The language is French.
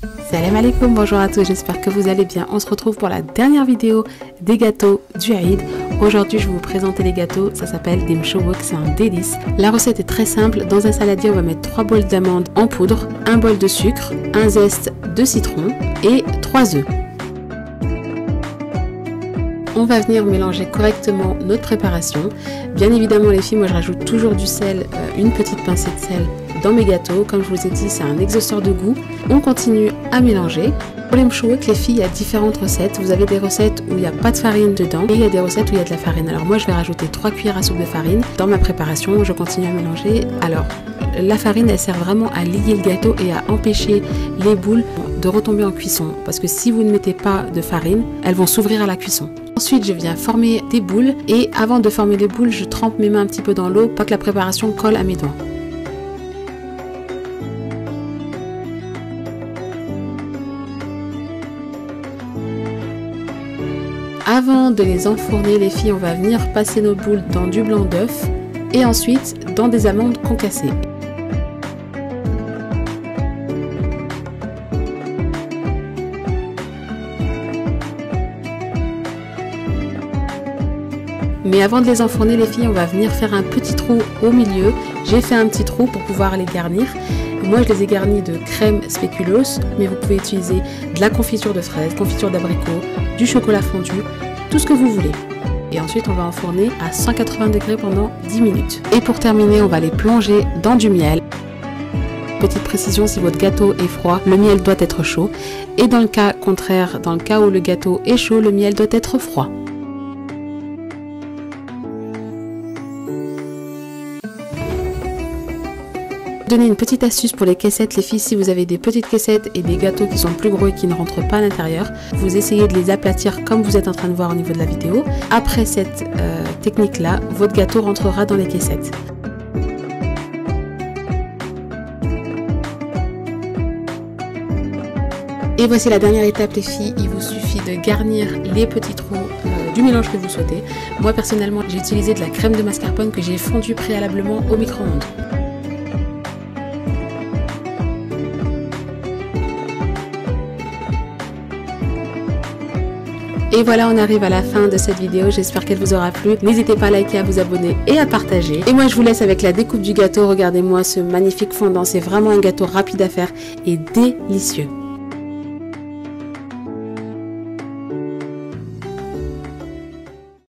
Salam alaikum, bonjour à tous, j'espère que vous allez bien. On se retrouve pour la dernière vidéo des gâteaux du Eid. Aujourd'hui je vais vous présenter les gâteaux, ça s'appelle des mchououk, c'est un délice. La recette est très simple, dans un saladier on va mettre 3 bols d'amandes en poudre, 1 bol de sucre, un zeste de citron et 3 œufs. On va venir mélanger correctement notre préparation. Bien évidemment les filles, moi je rajoute toujours du sel, une petite pincée de sel dans mes gâteaux. Comme je vous ai dit, c'est un exhausteur de goût. On continue à mélanger. Pour les mchououk, les filles, il y a différentes recettes. Vous avez des recettes où il n'y a pas de farine dedans et il y a des recettes où il y a de la farine. Alors moi je vais rajouter 3 cuillères à soupe de farine dans ma préparation. Je continue à mélanger. Alors la farine elle sert vraiment à lier le gâteau et à empêcher les boules de retomber en cuisson. Parce que si vous ne mettez pas de farine, elles vont s'ouvrir à la cuisson. Ensuite, je viens former des boules et avant de former les boules, je trempe mes mains un petit peu dans l'eau, pas que la préparation colle à mes doigts. Avant de les enfourner, les filles, on va venir passer nos boules dans du blanc d'œuf et ensuite dans des amandes concassées. Mais avant de les enfourner les filles, on va venir faire un petit trou au milieu. J'ai fait un petit trou pour pouvoir les garnir. Moi je les ai garnis de crème spéculoos, mais vous pouvez utiliser de la confiture de fraises, confiture d'abricot, du chocolat fondu, tout ce que vous voulez. Et ensuite on va enfourner à 180 degrés pendant 10 minutes. Et pour terminer, on va les plonger dans du miel. Petite précision, si votre gâteau est froid, le miel doit être chaud. Et dans le cas contraire, dans le cas où le gâteau est chaud, le miel doit être froid. Donner une petite astuce pour les caissettes, les filles, si vous avez des petites caissettes et des gâteaux qui sont plus gros et qui ne rentrent pas à l'intérieur, vous essayez de les aplatir comme vous êtes en train de voir au niveau de la vidéo. Après cette technique là, votre gâteau rentrera dans les caissettes. Et voici la dernière étape les filles, il vous suffit de garnir les petits trous du mélange que vous souhaitez. Moi personnellement j'ai utilisé de la crème de mascarpone que j'ai fondue préalablement au micro-ondes. Et voilà, on arrive à la fin de cette vidéo, j'espère qu'elle vous aura plu. N'hésitez pas à liker, à vous abonner et à partager. Et moi je vous laisse avec la découpe du gâteau, regardez-moi ce magnifique fondant, c'est vraiment un gâteau rapide à faire et délicieux.